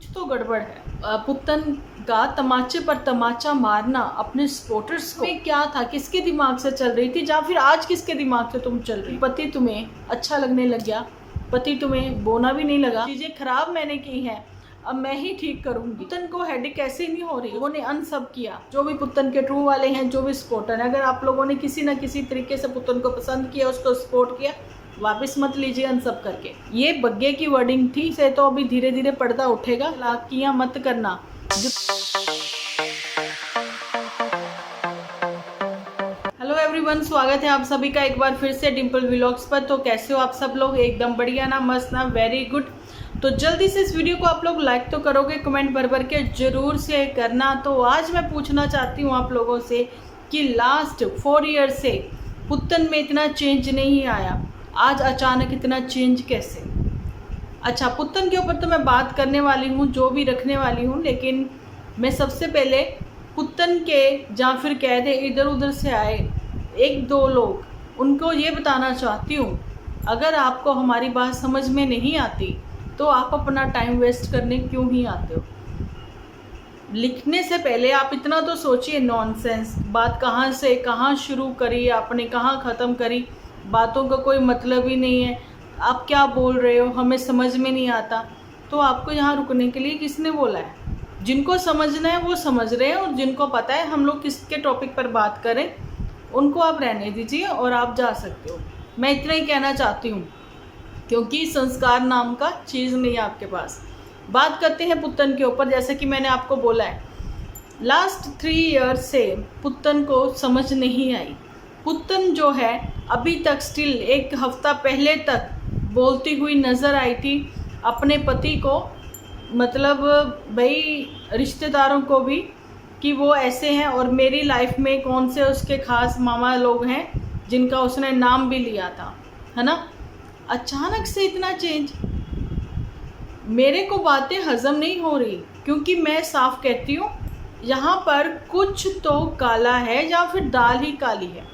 कुछ तो गड़बड़ है। पुत्तन का तमाचे पर तमाचा मारना अपने सपोर्टर्स को क्या था, किसके दिमाग से चल रही थी, या फिर आज किसके दिमाग से तुम चल रही? पति तुम्हें अच्छा लगने लग गया, पति तुम्हें बोना भी नहीं लगा, चीजें खराब मैंने की हैं, अब मैं ही ठीक करूंगी। पुत्तन को हेडेक कैसे नहीं हो रही? लोगों ने अनसब किया, जो भी पुत्तन के ट्रू वाले हैं, जो भी सपोर्टर है। अगर आप लोगों ने किसी न किसी तरीके से पुत्तन को पसंद किया, उसको सपोर्ट किया, वापस मत लीजिए अनसब करके। ये बग्गे की वर्डिंग थी, से तो अभी धीरे धीरे पर्दा उठेगा। लाकियां मत करना। हेलो एवरीवन, स्वागत है आप सभी का एक बार फिर से डिम्पल व्लॉग्स पर। तो कैसे हो आप सब लोग? एकदम बढ़िया ना, मस्त ना, वेरी गुड। तो जल्दी से इस वीडियो को आप लोग लाइक तो करोगे, कमेंट भर भर के जरूर से करना। तो आज मैं पूछना चाहती हूँ आप लोगों से कि लास्ट 4 ईयर से पुत्तन में इतना चेंज नहीं आया, आज अचानक इतना चेंज कैसे? अच्छा, पुत्तन के ऊपर तो मैं बात करने वाली हूँ, जो भी रखने वाली हूँ, लेकिन मैं सबसे पहले पुत्तन के या फिर कह दे इधर उधर से आए 1-2 लोग, उनको ये बताना चाहती हूँ, अगर आपको हमारी बात समझ में नहीं आती तो आप अपना टाइम वेस्ट करने क्यों ही आते हो? लिखने से पहले आप इतना तो सोचिए, नॉनसेंस बात कहाँ से कहाँ शुरू करी आपने, कहाँ ख़त्म करी, बातों का कोई मतलब ही नहीं है। आप क्या बोल रहे हो हमें समझ में नहीं आता। तो आपको यहाँ रुकने के लिए किसने बोला है? जिनको समझना है वो समझ रहे हैं, और जिनको पता है हम लोग किसके टॉपिक पर बात करें, उनको आप रहने दीजिए और आप जा सकते हो। मैं इतना ही कहना चाहती हूँ, क्योंकि संस्कार नाम का चीज़ नहीं है आपके पास। बात करते हैं पुत्तन के ऊपर। जैसे कि मैंने आपको बोला है, लास्ट 3 ईयर से पुत्तन को समझ नहीं आई। पुत्तन जो है अभी तक स्टिल 1 हफ्ता पहले तक बोलती हुई नज़र आई थी अपने पति को, मतलब भाई रिश्तेदारों को भी, कि वो ऐसे हैं, और मेरी लाइफ में कौन से उसके खास मामा लोग हैं जिनका उसने नाम भी लिया था, है ना। अचानक से इतना चेंज, मेरे को बातें हजम नहीं हो रही, क्योंकि मैं साफ कहती हूँ यहाँ पर कुछ तो काला है या फिर दाल ही काली है।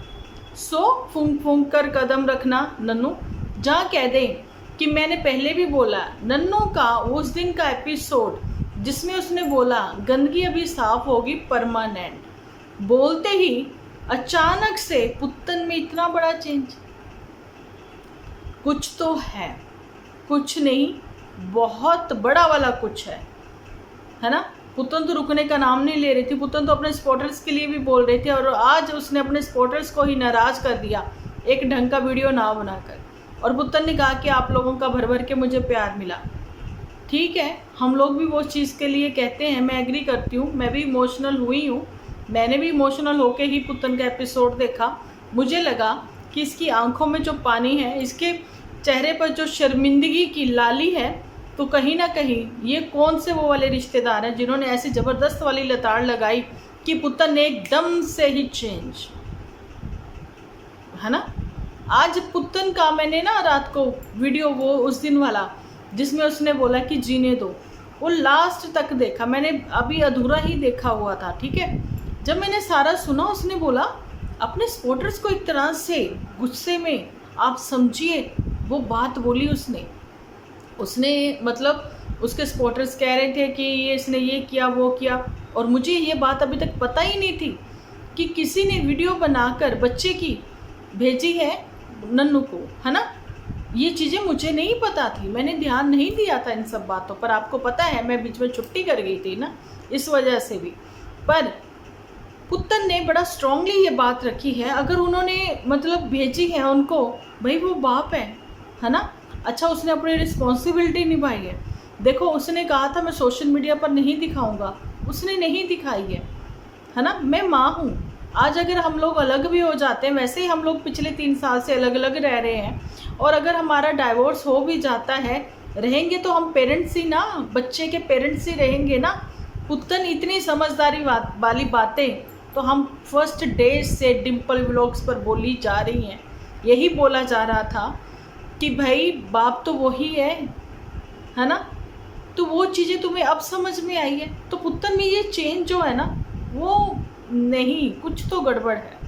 सो फूंक फूंक कर कदम रखना नन्नू। जहाँ कह दें कि मैंने पहले भी बोला, नन्नू का उस दिन का एपिसोड जिसमें उसने बोला गंदगी अभी साफ होगी परमानेंट, बोलते ही अचानक से पुत्तन में इतना बड़ा चेंज। कुछ तो है, कुछ नहीं, बहुत बड़ा वाला कुछ है ना। पुत्तन तो रुकने का नाम नहीं ले रही थी। पुत्तन तो अपने सपोर्टर्स के लिए भी बोल रही थी, और आज उसने अपने सपोर्टर्स को ही नाराज़ कर दिया एक ढंग का वीडियो ना बनाकर। और पुत्तन ने कहा कि आप लोगों का भर भर के मुझे प्यार मिला। ठीक है, हम लोग भी वो चीज़ के लिए कहते हैं, मैं एग्री करती हूँ, मैं भी इमोशनल हुई हूँ। मैंने भी इमोशनल होके ही पुत्तन का एपिसोड देखा। मुझे लगा कि इसकी आंखों में जो पानी है, इसके चेहरे पर जो शर्मिंदगी की लाली है, तो कहीं ना कहीं ये कौन से वो वाले रिश्तेदार हैं जिन्होंने ऐसी ज़बरदस्त वाली लताड़ लगाई कि पुत्तन ने एकदम से ही चेंज, है ना। आज पुत्तन का मैंने ना रात को वीडियो, वो उस दिन वाला जिसमें उसने बोला कि जीने दो, वो लास्ट तक देखा मैंने, अभी अधूरा ही देखा हुआ था। ठीक है, जब मैंने सारा सुना, उसने बोला अपने सपोर्टर्स को एक तरह से गुस्से में, आप समझिए वो बात बोली उसने मतलब उसके सपोर्टर्स कह रहे थे कि ये इसने ये किया वो किया, और मुझे ये बात अभी तक पता ही नहीं थी कि किसी ने वीडियो बनाकर बच्चे की भेजी है नन्नू को, है ना। ये चीज़ें मुझे नहीं पता थी, मैंने ध्यान नहीं दिया था इन सब बातों पर। आपको पता है मैं बीच में छुट्टी कर गई थी ना, इस वजह से भी। पर पुत्तन ने बड़ा स्ट्रांगली ये बात रखी है, अगर उन्होंने मतलब भेजी है उनको, भाई वो बाप है ना। अच्छा, उसने अपनी रिस्पॉन्सिबिलिटी निभाई है। देखो, उसने कहा था मैं सोशल मीडिया पर नहीं दिखाऊंगा, उसने नहीं दिखाई है ना। मैं माँ हूँ, आज अगर हम लोग अलग भी हो जाते हैं, वैसे ही हम लोग पिछले 3 साल से अलग अलग रह रहे हैं, और अगर हमारा डाइवोर्स हो भी जाता है, रहेंगे तो हम पेरेंट्स ही ना, बच्चे के पेरेंट्स ही रहेंगे ना। पुत्तन इतनी समझदारी वाली बातें तो हम फर्स्ट डे से डिम्पल व्लॉग्स पर बोली जा रही हैं। यही बोला जा रहा था कि भाई बाप तो वही है ना। तो वो चीज़ें तुम्हें अब समझ में आई है। तो पुत्तन में ये चेंज जो है ना, वो नहीं, कुछ तो गड़बड़ है।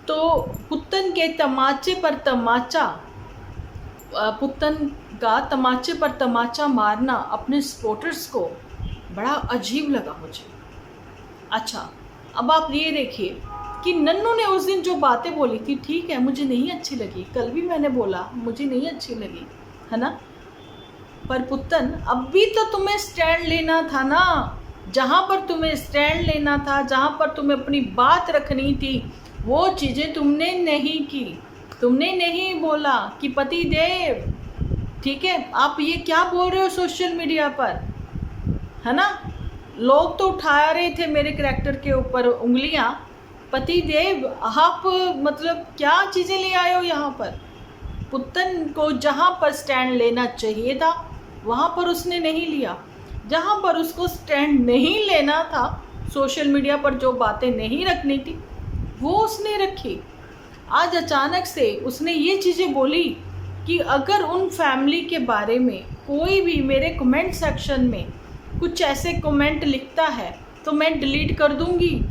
तो पुत्तन के तमाचे पर तमाचा, पुत्तन का तमाचे पर तमाचा मारना अपने सपोर्टर्स को बड़ा अजीब लगा मुझे। अच्छा, अब आप ये देखिए कि नन्नू ने उस दिन जो बातें बोली थी, ठीक है, मुझे नहीं अच्छी लगी, कल भी मैंने बोला मुझे नहीं अच्छी लगी, है ना, पर पुत्तन अब भी तो तुम्हें स्टैंड लेना था ना। जहाँ पर तुम्हें स्टैंड लेना था, जहाँ पर तुम्हें अपनी बात रखनी थी, वो चीज़ें तुमने नहीं की। तुमने नहीं बोला कि पति देव, ठीक है, आप ये क्या बोल रहे हो सोशल मीडिया पर, है ना। लोग तो उठा रहे थे मेरे करैक्टर के ऊपर उंगलियां, पति देव आप मतलब क्या चीज़ें ले आए हो यहाँ पर। पुत्तन को जहाँ पर स्टैंड लेना चाहिए था वहाँ पर उसने नहीं लिया। जहाँ पर उसको स्टैंड नहीं लेना था, सोशल मीडिया पर जो बातें नहीं रखनी थी वो उसने रखी। आज अचानक से उसने ये चीज़ें बोली कि अगर उन फैमिली के बारे में कोई भी मेरे कमेंट सेक्शन में कुछ ऐसे कमेंट लिखता है तो मैं डिलीट कर दूंगी।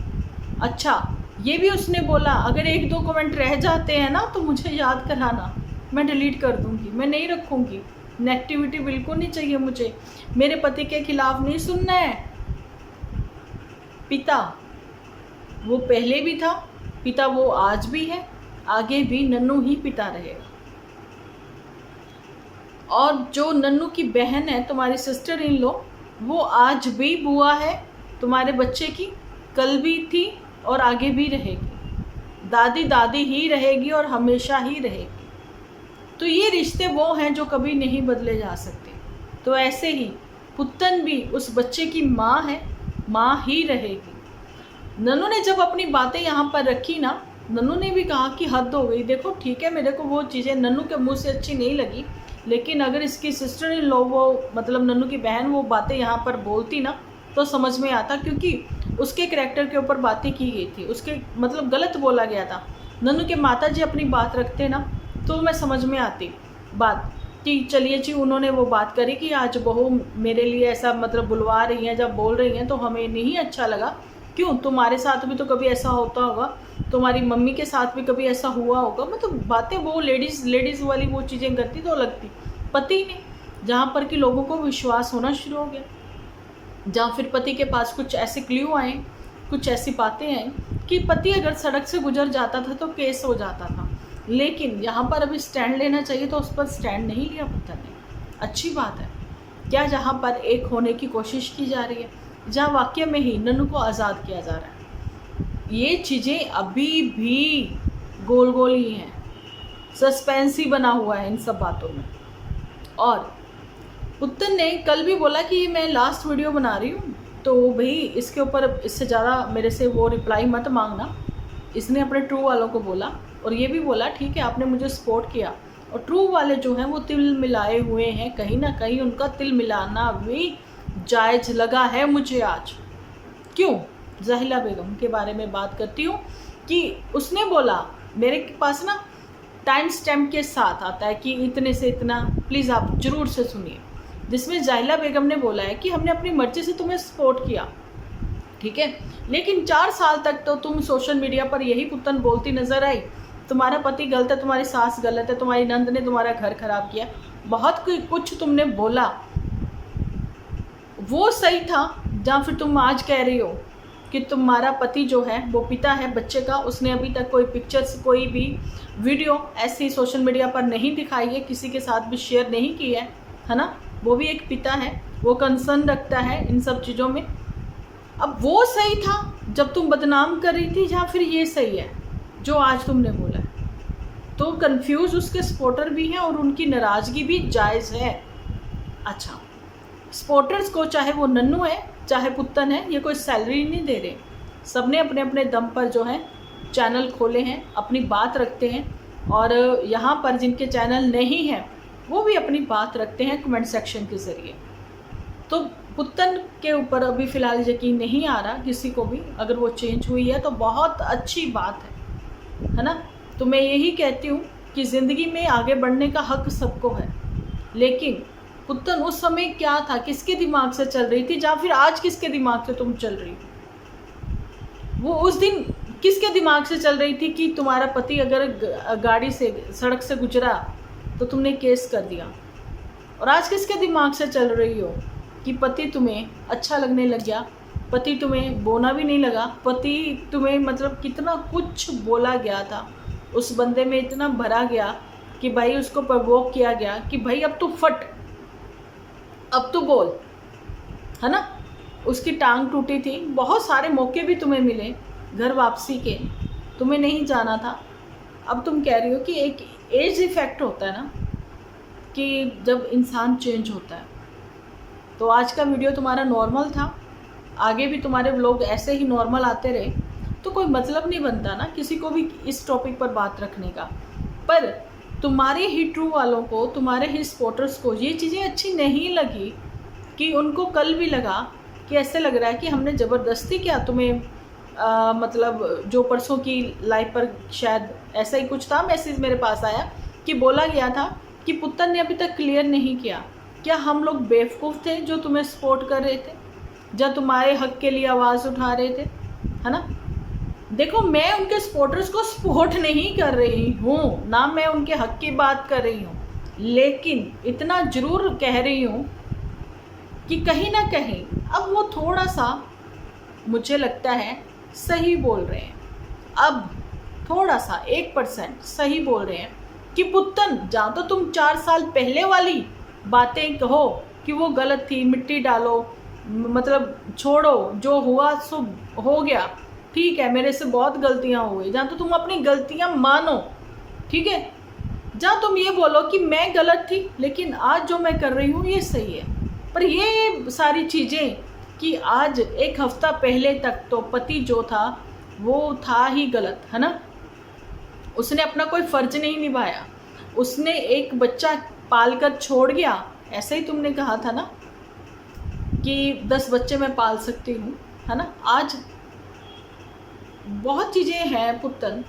अच्छा, ये भी उसने बोला अगर 1-2 कमेंट रह जाते हैं ना तो मुझे याद कराना, मैं डिलीट कर दूंगी, मैं नहीं रखूंगी। नेगेटिविटी बिल्कुल नहीं चाहिए मुझे, मेरे पति के खिलाफ नहीं सुनना है। पिता वो पहले भी था, पिता वो आज भी है, आगे भी नन्नू ही पिता रहेगा। और जो नन्नू की बहन है, तुम्हारी सिस्टर इन लॉ, वो आज भी बुआ है तुम्हारे बच्चे की, कल भी थी और आगे भी रहेगी। दादी दादी ही रहेगी और हमेशा ही रहेगी। तो ये रिश्ते वो हैं जो कभी नहीं बदले जा सकते। तो ऐसे ही पुत्तन भी उस बच्चे की माँ है, माँ ही रहेगी। नन्नू ने जब अपनी बातें यहाँ पर रखी ना, नन्नू ने भी कहा कि हद हो गई। देखो ठीक है, मेरे को वो चीज़ें नन्नू के मुंह से अच्छी नहीं लगी, लेकिन अगर इसकी सिस्टर इन लॉ, वो मतलब नन्नू की बहन, वो बातें यहाँ पर बोलती ना तो समझ में आता, क्योंकि उसके करैक्टर के ऊपर बातें की गई थी, उसके मतलब गलत बोला गया था। नन्नू के माता जी अपनी बात रखते ना तो मैं समझ में आती बात कि चलिए जी, उन्होंने वो बात करी कि आज बहू मेरे लिए ऐसा मतलब बुलवा रही हैं, जब बोल रही हैं तो हमें नहीं अच्छा लगा। क्यों, तुम्हारे साथ भी तो कभी ऐसा होता होगा, तुम्हारी मम्मी के साथ भी कभी ऐसा हुआ होगा। मतलब बातें वो लेडीज़ वाली वो चीज़ें करती तो लगती। पति ने जहाँ पर कि लोगों को विश्वास होना शुरू हो गया, जहाँ फिर पति के पास कुछ ऐसे क्ल्यू आए, कुछ ऐसी बातें आई कि पति अगर सड़क से गुजर जाता था तो केस हो जाता था। लेकिन यहाँ पर अभी स्टैंड लेना चाहिए तो उस पर स्टैंड नहीं लिया पुत्र ने। अच्छी बात है क्या, जहाँ पर एक होने की कोशिश की जा रही है, जहाँ वाकई में ही नन्नू को आज़ाद किया जा रहा है। ये चीज़ें अभी भी गोल गोल ही हैं, सस्पेंस ही बना हुआ है इन सब बातों में। और पुत्तन ने कल भी बोला कि मैं लास्ट वीडियो बना रही हूँ, तो भाई इसके ऊपर इससे ज़्यादा मेरे से वो रिप्लाई मत मांगना। इसने अपने ट्रू वालों को बोला और ये भी बोला ठीक है आपने मुझे सपोर्ट किया, और ट्रू वाले जो हैं वो तिल मिलाए हुए हैं, कहीं ना कहीं उनका तिल मिलाना भी जायज़ लगा है मुझे आज। क्यों, ज़ाहिला बेगम के बारे में बात करती हूँ कि उसने बोला, मेरे पास ना टाइम स्टैम्प के साथ आता है कि इतने से इतना, प्लीज़ आप ज़रूर से सुनिए, जिसमें ज़ाहिला बेगम ने बोला है कि हमने अपनी मर्ज़ी से तुम्हें सपोर्ट किया, ठीक है, लेकिन 4 साल तक तो तुम सोशल मीडिया पर यही पुत्तन बोलती नज़र आई, तुम्हारा पति गलत है, तुम्हारी सास गलत है, तुम्हारी नंद ने तुम्हारा घर खराब किया, बहुत कुछ तुमने बोला, वो सही था। जहाँ फिर तुम आज कह रही हो कि तुम्हारा पति जो है वो पिता है बच्चे का, उसने अभी तक कोई पिक्चर्स, कोई भी वीडियो ऐसी सोशल मीडिया पर नहीं दिखाई है, किसी के साथ भी शेयर नहीं की है ना। वो भी एक पिता है, वो कंसर्न रखता है इन सब चीज़ों में। अब वो सही था जब तुम बदनाम कर रही थी, या फिर ये सही है जो आज तुमने बोला है? तो कंफ्यूज उसके सपोर्टर भी हैं और उनकी नाराज़गी भी जायज़ है। अच्छा, सपोर्टर्स को चाहे वो नन्नू है चाहे पुत्तन है, ये कोई सैलरी नहीं दे रहे, सब ने अपने अपने दम पर जो है चैनल खोले हैं, अपनी बात रखते हैं, और यहाँ पर जिनके चैनल नहीं हैं वो भी अपनी बात रखते हैं कमेंट सेक्शन के ज़रिए। तो पुत्तन के ऊपर अभी फ़िलहाल यकीन नहीं आ रहा किसी को भी, अगर वो चेंज हुई है तो बहुत अच्छी बात है ना। तो मैं यही कहती हूँ कि ज़िंदगी में आगे बढ़ने का हक सबको है, लेकिन पुत्तन उस समय क्या था, किसके दिमाग से चल रही थी, या फिर आज किसके दिमाग से तुम चल रही थी? वो उस दिन किसके दिमाग से चल रही थी कि तुम्हारा पति अगर गाड़ी से, सड़क से गुजरा तो तुमने केस कर दिया? और आज किसके दिमाग से चल रही हो कि पति तुम्हें अच्छा लगने लग गया, पति तुम्हें बोना भी नहीं लगा, पति तुम्हें मतलब कितना कुछ बोला गया था, उस बंदे में इतना भरा गया कि भाई उसको प्रवोक किया गया कि भाई अब तू फट, अब तू बोल, है ना। उसकी टांग टूटी थी, बहुत सारे मौके भी तुम्हें मिले घर वापसी के, तुम्हें नहीं जाना था। अब तुम कह रही हो कि एक एज इफ़ेक्ट होता है ना, कि जब इंसान चेंज होता है। तो आज का वीडियो तुम्हारा नॉर्मल था, आगे भी तुम्हारे व्लॉग ऐसे ही नॉर्मल आते रहे तो कोई मतलब नहीं बनता ना किसी को भी इस टॉपिक पर बात रखने का। पर तुम्हारे ही ट्रू वालों को, तुम्हारे ही सपोर्टर्स को ये चीज़ें अच्छी नहीं लगी कि उनको कल भी लगा कि ऐसे लग रहा है कि हमने ज़बरदस्ती किया तुम्हें, मतलब जो परसों की लाइव पर शायद ऐसा ही कुछ था, मैसेज मेरे पास आया कि बोला गया था कि पुत्र ने अभी तक क्लियर नहीं किया, क्या हम लोग बेवकूफ़ थे जो तुम्हें सपोर्ट कर रहे थे, जब तुम्हारे हक के लिए आवाज़ उठा रहे थे, है ना। देखो, मैं उनके सपोर्टर्स को सपोर्ट नहीं कर रही हूँ ना, मैं उनके हक की बात कर रही हूँ, लेकिन इतना ज़रूर कह रही हूँ कि कहीं ना कहीं अब वो थोड़ा सा मुझे लगता है सही बोल रहे हैं, अब थोड़ा सा 1% सही बोल रहे हैं कि पुत्तन, जहाँ तो तुम 4 साल पहले वाली बातें कहो कि वो गलत थी, मिट्टी डालो, मतलब छोड़ो, जो हुआ सो हो गया, ठीक है, मेरे से बहुत गलतियाँ हो गई, जहाँ तो तुम अपनी गलतियाँ मानो, ठीक है, जहाँ तुम ये बोलो कि मैं गलत थी लेकिन आज जो मैं कर रही हूँ ये सही है। पर ये सारी चीज़ें कि आज 1 हफ्ता पहले तक तो पति जो था वो था ही गलत, है ना। उसने अपना कोई फ़र्ज नहीं निभाया, उसने एक बच्चा पालकर छोड़ गया, ऐसे ही तुमने कहा था ना कि 10 बच्चे मैं पाल सकती हूँ, है ना। आज बहुत चीज़ें हैं पुत्तन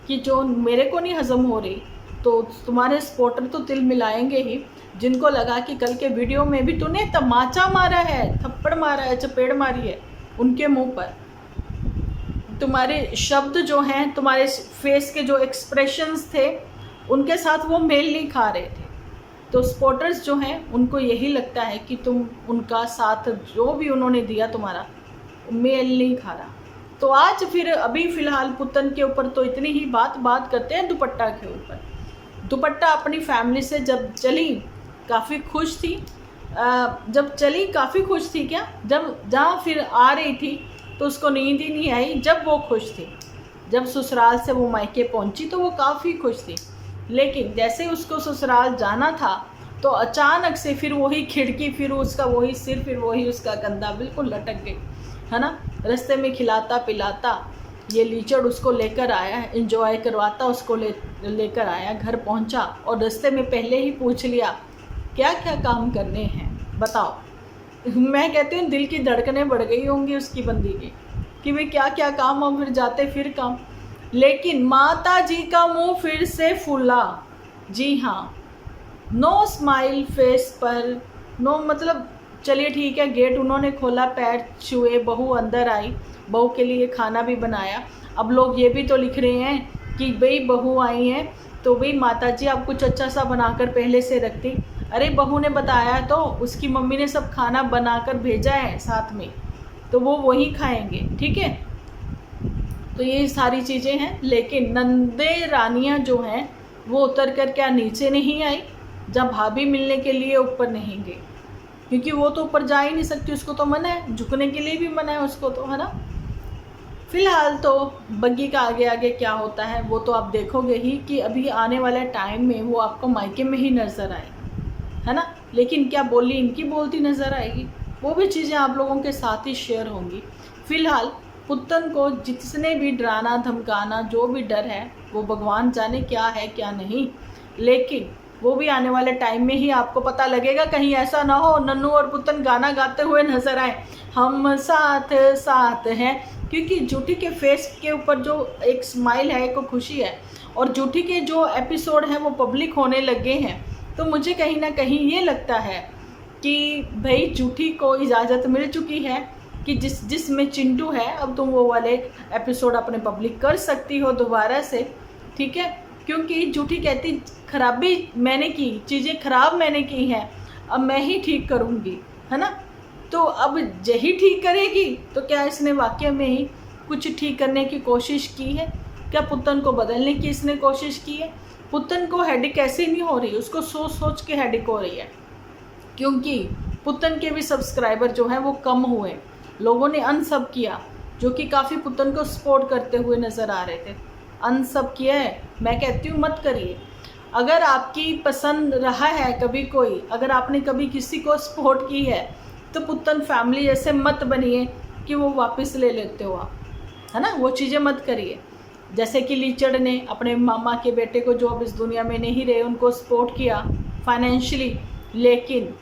कि जो मेरे को नहीं हज़म हो रही, तो तुम्हारे सपोर्टर तो तिल मिलाएंगे ही, जिनको लगा कि कल के वीडियो में भी तूने तमाचा मारा है, थप्पड़ मारा है, चपेड़ मारी है उनके मुंह पर, तुम्हारे शब्द जो हैं, तुम्हारे फेस के जो एक्सप्रेशंस थे उनके साथ वो मेल नहीं खा रहे थे। तो सपोर्टर्स जो हैं उनको यही लगता है कि तुम उनका साथ जो भी उन्होंने दिया तुम्हारा मेल नहीं खा रहा। तो आज फिर अभी फ़िलहाल पुत्तन के ऊपर तो इतनी ही बात करते हैं दुपट्टा के ऊपर। दुपट्टा अपनी फैमिली से जब चली काफ़ी खुश थी, जब चली काफ़ी खुश थी क्या, जब जहाँ फिर आ रही थी तो उसको नींद ही नहीं आई जब वो खुश थी। जब ससुराल से वो मायके पहुँची तो वो काफ़ी खुश थी, लेकिन जैसे उसको ससुराल जाना था तो अचानक से फिर वही खिड़की, फिर उसका वही सिर, फिर वही उसका कंधा बिल्कुल लटक गई, है ना। रास्ते में खिलाता पिलाता ये लीचड़ उसको लेकर आया, एंजॉय करवाता उसको लेकर आया, घर पहुंचा और रास्ते में पहले ही पूछ लिया क्या क्या काम करने हैं बताओ। मैं कहती हूँ दिल की धड़कनें बढ़ गई होंगी उसकी बंदी की कि भाई क्या क्या काम, और फिर जाते फिर काम। लेकिन माता जी का मुंह फिर से फूला, जी हाँ, नो स्माइल फेस पर, नो मतलब चलिए ठीक है, गेट उन्होंने खोला, पैर छुए, बहू अंदर आई, बहू के लिए खाना भी बनाया। अब लोग ये भी तो लिख रहे हैं कि भाई बहू आई हैं तो भाई माता जी आप कुछ अच्छा सा बनाकर पहले से रखती। अरे बहू ने बताया तो उसकी मम्मी ने सब खाना बनाकर भेजा है साथ में, तो वो वही खाएंगे, ठीक है। तो ये सारी चीज़ें हैं, लेकिन नंदे रानियाँ जो हैं वो उतर कर क्या नीचे नहीं आई, जब भाभी मिलने के लिए ऊपर नहीं गई, क्योंकि वो तो ऊपर जा ही नहीं सकती, उसको तो मना है, झुकने के लिए भी मना है उसको तो, है ना। फिलहाल तो बग्गी का आगे आगे क्या होता है वो तो आप देखोगे ही कि अभी आने वाले टाइम में वो आपको मायके में ही नज़र आएगी, है ना। लेकिन क्या बोली इनकी बोलती नज़र आएगी, वो भी चीज़ें आप लोगों के साथ ही शेयर होंगी। फिलहाल पुत्तन को जिसने भी डराना धमकाना, जो भी डर है वो भगवान जाने क्या है क्या नहीं, लेकिन वो भी आने वाले टाइम में ही आपको पता लगेगा। कहीं ऐसा ना हो नन्नू और पुत्तन गाना गाते हुए नजर आए, हम साथ साथ हैं, क्योंकि जूठी के फेस के ऊपर जो एक स्माइल है, एक खुशी है, और जूठी के जो एपिसोड हैं वो पब्लिक होने लगे हैं, तो मुझे कहीं ना कहीं ये लगता है कि भाई जूठी को इजाज़त मिल चुकी है कि जिसमें चिंटू है, अब तुम वो वाले एपिसोड अपने पब्लिक कर सकती हो दोबारा से, ठीक है। क्योंकि जूठी कहती खराबी मैंने की, चीज़ें खराब मैंने की हैं, अब मैं ही ठीक करूँगी, है ना। तो अब यही ठीक करेगी, तो क्या इसने वाकई में ही कुछ ठीक करने की कोशिश की है? क्या पुतन को बदलने की इसने कोशिश की है? पुतन को हेडेक ऐसे नहीं हो रही, उसको सोच सोच के हेडेक हो रही है, क्योंकि पुतन के भी सब्सक्राइबर जो हैं वो कम हुए, लोगों ने अनसब किया, जो कि काफ़ी पुतन को सपोर्ट करते हुए नज़र आ रहे थे। अनसब किया है, मैं कहती हूँ मत करिए। अगर आपकी पसंद रहा है कभी कोई, अगर आपने कभी किसी को सपोर्ट की है, तो पुतन फैमिली जैसे मत बनिए कि वो वापस ले लेते हो आप, है ना। वो चीज़ें मत करिए। जैसे कि लीचड़ ने अपने मामा के बेटे को, जो अब इस दुनिया में नहीं रहे, उनको सपोर्ट किया फाइनेंशियली, लेकिन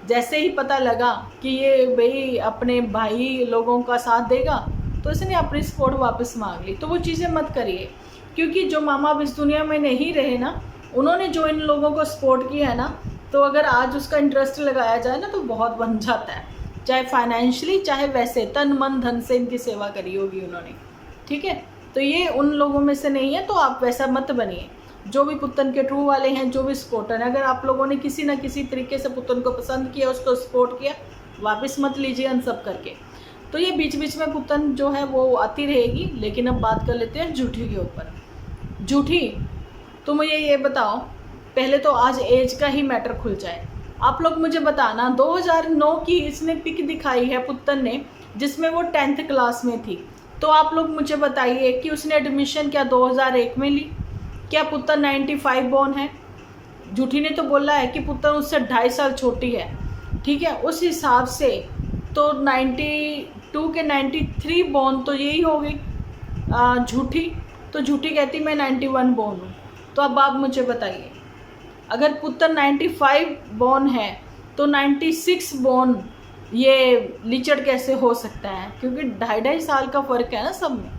जैसे ही पता लगा कि ये भाई अपने भाई लोगों का साथ देगा, तो इसने अपनी सपोर्ट वापस मांग ली। तो वो चीज़ें मत करिए, क्योंकि जो मामा अब इस दुनिया में नहीं रहे ना, उन्होंने जो इन लोगों को सपोर्ट किया है ना, तो अगर आज उसका इंटरेस्ट लगाया जाए ना, तो बहुत बन जाता है, चाहे फाइनेंशियली चाहे वैसे तन मन धन से इनकी सेवा करी होगी उन्होंने, ठीक है। तो ये उन लोगों में से नहीं है, तो आप वैसा मत बनिए। जो भी पुतन के ट्रू वाले हैं, जो भी सपोर्टर हैं, अगर आप लोगों ने किसी ना किसी तरीके से पुतन को पसंद किया, उसको सपोर्ट किया, वापस मत लीजिए अनसब करके। तो ये बीच बीच में पुतन जो है वो आती रहेगी। लेकिन अब बात कर लेते हैं झूठी के ऊपर। झूठी, तो मुझे ये बताओ, पहले तो आज एज का ही मैटर खुल जाए। आप लोग मुझे बताना, 2009 की इसने पिक दिखाई है पुतन ने, जिसमें वो 10th क्लास में थी। तो आप लोग मुझे बताइए कि उसने एडमिशन क्या 2001 में ली? क्या पुतन 95 बॉर्न है? झूठी ने तो बोला है कि पुतन उससे 2.5 साल छोटी है, ठीक है। उस हिसाब से तो 92 के 93 बॉर्न तो यही हो गई झूठी। तो झूठी कहती मैं 91 बॉर्न हूँ। तो अब आप मुझे बताइए, अगर पुतन 95 बॉर्न है, तो 96 बॉर्न ये लीचड़ कैसे हो सकता है? क्योंकि 2.5 साल का फ़र्क है ना सब में।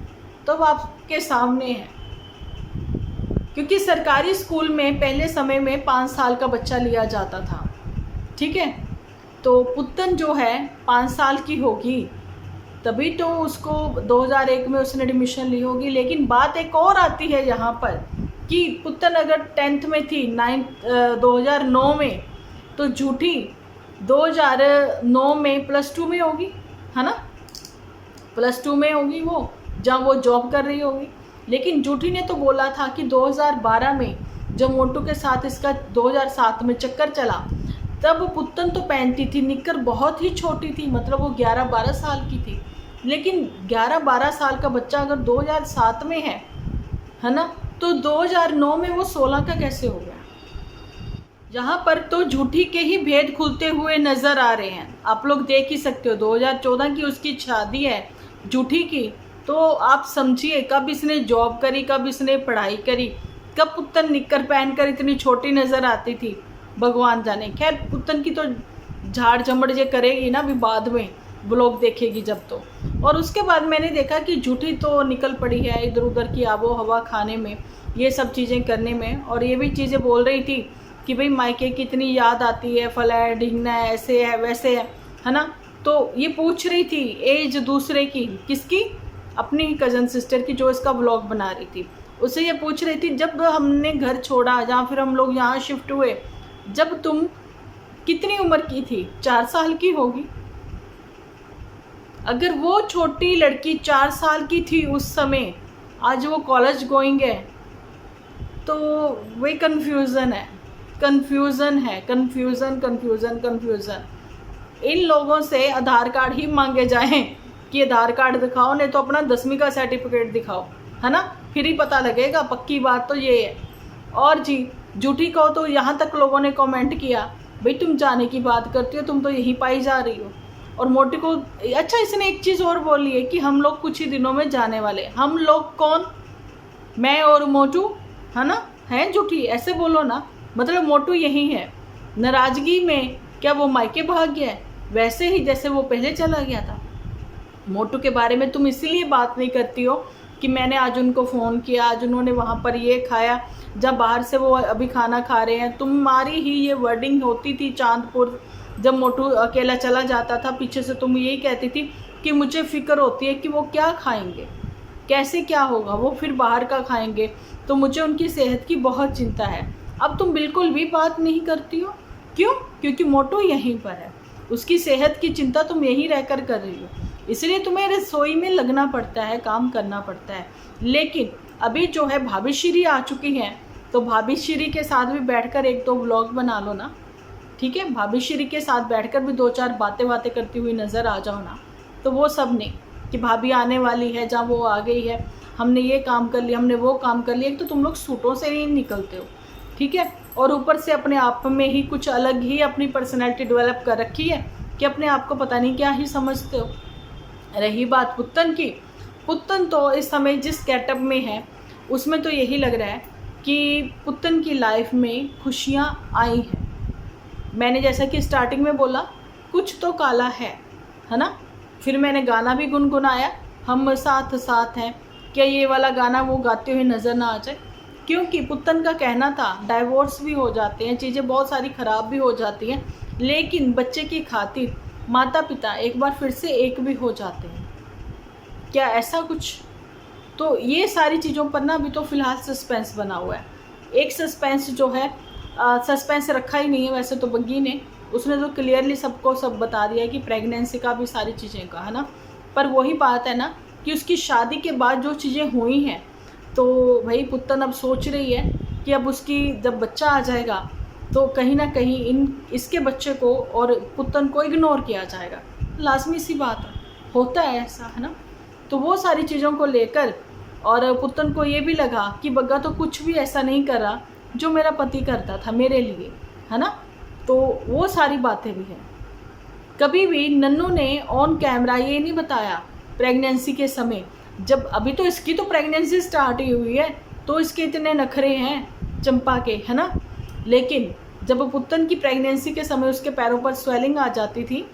तो अब आपके सामने है, क्योंकि सरकारी स्कूल में पहले समय में 5 साल का बच्चा लिया जाता था, ठीक है। तो पुतन जो है 5 साल की होगी, तभी तो उसको 2001 में उसने एडमिशन ली होगी। लेकिन बात एक और आती है यहाँ पर कि पुतन अगर 10th में थी 2009 में, तो झूठी 2009 में +2 में होगी, है ना। +2 में होगी वो, जहाँ वो जॉब कर रही होगी। लेकिन झूठी ने तो बोला था कि 2012 में जब मोटू के साथ इसका 2007 में चक्कर चला, तब पुतन तो पहनती थी निक्कर, बहुत ही छोटी थी, मतलब वो 11-12 साल की थी। लेकिन 11-12 साल का बच्चा अगर 2007 में है ना, तो 2009 में वो 16 का कैसे हो गया? यहाँ पर तो झूठी के ही भेद खुलते हुए नज़र आ रहे हैं। आप लोग देख ही सकते हो, 2014 की उसकी शादी है झूठी की। तो आप समझिए, कब इसने जॉब करी, कब इसने पढ़ाई करी, कब पुतन निक्कर पहनकर इतनी छोटी नज़र आती थी, भगवान जाने। खैर, पुतन की तो झाड़ झमड़ ये करेगी ना, अभी बाद में ब्लॉग देखेगी जब तो। और उसके बाद मैंने देखा कि झूठी तो निकल पड़ी है इधर उधर की आबो हवा खाने में, ये सब चीज़ें करने में। और ये भी चीज़ें बोल रही थी कि भाई मायके की इतनी याद आती है, फला है, ढिंगना है, ऐसे है वैसे है ना। तो ये पूछ रही थी एज दूसरे की, किसकी? अपनी कज़न सिस्टर की, जो इसका व्लॉग बना रही थी। उससे ये पूछ रही थी, जब हमने घर छोड़ा या फिर हम लोग यहाँ शिफ्ट हुए, जब तुम कितनी उम्र की थी? 4 साल की होगी। अगर वो छोटी लड़की 4 साल की थी उस समय, आज वो कॉलेज गोइंग है, तो वही कन्फ्यूज़न है, कन्फ्यूज़न। इन लोगों से आधार कार्ड ही मांगे जाएं कि आधार कार्ड दिखाओ, नहीं तो अपना 10वीं का सर्टिफिकेट दिखाओ, है ना, फिर ही पता लगेगा। पक्की बात तो ये है। और जी, झूठी को तो यहाँ तक लोगों ने कमेंट किया, भाई तुम जाने की बात करती हो, तुम तो यहीं पाई जा रही हो। और मोटी को, अच्छा इसने एक चीज़ और बोली है कि हम लोग कुछ ही दिनों में जाने वाले। हम लोग कौन? मैं और मोटू, है ना, है झूठी, ऐसे बोलो ना, मतलब मोटू यही है। नाराज़गी में क्या वो मायके भाग गया है? वैसे ही जैसे वो पहले चला गया था। मोटू के बारे में तुम इसीलिए बात नहीं करती हो कि मैंने आज उनको फ़ोन किया, आज उन्होंने वहाँ पर ये खाया, जब बाहर से वो अभी खाना खा रहे हैं। तुम्हारी ही ये वर्डिंग होती थी चांदपुर, जब मोटू अकेला चला जाता था, पीछे से तुम यही कहती थी कि मुझे फ़िक्र होती है कि वो क्या खाएंगे, कैसे क्या होगा, वो फिर बाहर का खाएंगे, तो मुझे उनकी सेहत की बहुत चिंता है। अब तुम बिल्कुल भी बात नहीं करती हो क्यों? क्योंकि मोटू यहीं पर है, उसकी सेहत की चिंता तुम यहीं रहकर कर रही हो, इसलिए तुम्हें रसोई में लगना पड़ता है, काम करना पड़ता है। लेकिन अभी जो है भाभी श्री आ चुकी हैं, तो भाभी श्री के साथ भी बैठकर एक दो व्लॉग बना लो ना, ठीक है। भाभी श्री के साथ बैठकर भी दो चार बातें करती हुई नज़र आ जाओ ना। तो वो सब नहीं कि भाभी आने वाली है, जहाँ वो आ गई है, हमने ये काम कर लिया, हमने वो काम कर लिया। एक तो तुम लोग सूटों से नहीं निकलते हो, ठीक है, और ऊपर से अपने आप में ही कुछ अलग ही अपनी पर्सनैलिटी डेवलप कर रखी है कि अपने आप को पता नहीं क्या ही समझते हो। रही बात पुत्तन की, पुत्तन तो इस समय जिस गेटअप में है उसमें तो यही लग रहा है कि पुत्तन की लाइफ में खुशियाँ आई हैं। मैंने जैसा कि स्टार्टिंग में बोला, कुछ तो काला है ना। फिर मैंने गाना भी गुनगुनाया, हम साथ साथ हैं, क्या ये वाला गाना वो गाते हुए नज़र ना आ जाए। क्योंकि पुत्तन का कहना था डाइवोर्स भी हो जाते हैं, चीज़ें बहुत सारी ख़राब भी हो जाती हैं, लेकिन बच्चे की खातिर माता पिता एक बार फिर से एक भी हो जाते हैं। क्या ऐसा कुछ? तो ये सारी चीज़ों पर ना अभी तो फ़िलहाल सस्पेंस बना हुआ है। एक सस्पेंस जो है, सस्पेंस रखा ही नहीं है वैसे तो बग्गी ने, उसने तो क्लियरली सबको सब बता दिया कि प्रेगनेंसी का भी सारी चीज़ें का है ना। पर वही बात है ना कि उसकी शादी के बाद जो चीज़ें हुई हैं, तो भाई पुत्तन अब सोच रही है कि अब उसकी जब बच्चा आ जाएगा तो कहीं ना कहीं इसके बच्चे को और पुत्तन को इग्नोर किया जाएगा। लाजमी सी बात है, होता है ऐसा, है ना। तो वो सारी चीज़ों को लेकर, और पुत्तन को ये भी लगा कि बग्गा तो कुछ भी ऐसा नहीं कर रहा जो मेरा पति करता था मेरे लिए, है ना। तो वो सारी बातें भी हैं। कभी भी नन्नू ने ऑन कैमरा ये नहीं बताया प्रेगनेंसी के समय, जब अभी तो इसकी तो प्रेगनेंसी स्टार्ट ही हुई है, तो इसके इतने नखरे हैं चंपा के, है ना। लेकिन जब पुत्तन की प्रेगनेंसी के समय उसके पैरों पर स्वेलिंग आ जाती थी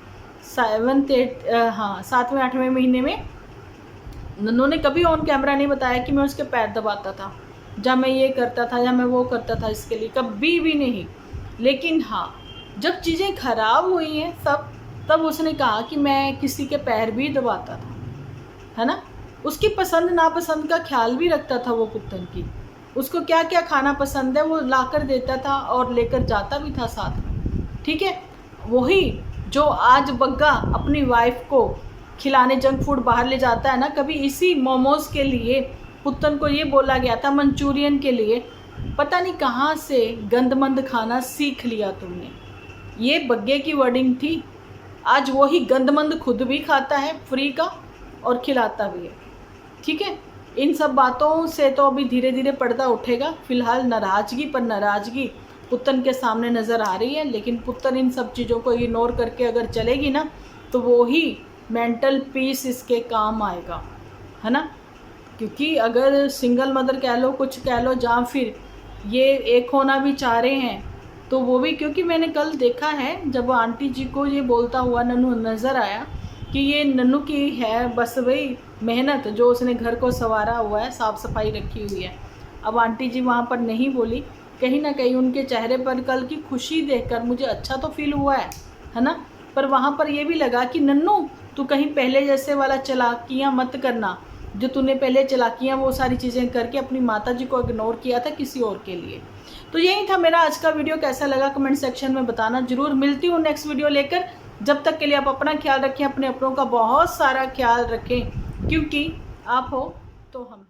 7वें 8वें महीने में, नन्नू ने कभी ऑन कैमरा नहीं बताया कि मैं उसके पैर दबाता था, या मैं ये करता था, या मैं वो करता था इसके लिए, कभी भी नहीं। लेकिन हाँ, जब चीज़ें खराब हुई हैं तब उसने कहा कि मैं किसी के पैर भी दबाता था, है ना। उसकी पसंद नापसंद का ख्याल भी रखता था वो पुत्तन की, उसको क्या क्या खाना पसंद है वो लाकर देता था और लेकर जाता भी था साथ में, ठीक है। वही जो आज बग्गा अपनी वाइफ को खिलाने जंक फूड बाहर ले जाता है ना, कभी इसी मोमोज़ के लिए पुत्तन को ये बोला गया था, मंचूरियन के लिए, पता नहीं कहाँ से गंदमंद खाना सीख लिया तुमने, ये बग्गे की वर्डिंग थी। आज वही गंदमंद खुद भी खाता है फ्री का और खिलाता भी है, ठीक है। इन सब बातों से तो अभी धीरे धीरे पर्दा उठेगा। फिलहाल नाराज़गी पर नाराज़गी पुत्तन के सामने नज़र आ रही है, लेकिन पुत्तन इन सब चीज़ों को इग्नोर करके अगर चलेगी ना, तो वो ही मेंटल पीस इसके काम आएगा, है ना। क्योंकि अगर सिंगल मदर कह लो, कुछ कह लो, जहाँ फिर ये एक होना भी चाह रहे हैं, तो वो भी, क्योंकि मैंने कल देखा है जब आंटी जी को ये बोलता हुआ नन्नू नज़र आया कि ये नन्नू की है बस वही मेहनत, जो उसने घर को संवारा हुआ है, साफ़ सफाई रखी हुई है। अब आंटी जी वहाँ पर नहीं बोली, कहीं ना कहीं उनके चेहरे पर कल की खुशी देखकर मुझे अच्छा तो फील हुआ है ना। पर वहाँ पर यह भी लगा कि नन्नू तू कहीं पहले जैसे वाला चालाकियाँ मत करना, जो तूने पहले चालाकियाँ वो सारी चीज़ें करके अपनी माता जी को इग्नोर किया था किसी और के लिए। तो यही था मेरा आज का वीडियो, कैसा लगा कमेंट सेक्शन में बताना ज़रूर। मिलती हूँ नेक्स्ट वीडियो लेकर, जब तक के लिए आप अपना ख्याल रखें, अपने अपनों का बहुत सारा ख्याल रखें, क्योंकि आप हो तो हम।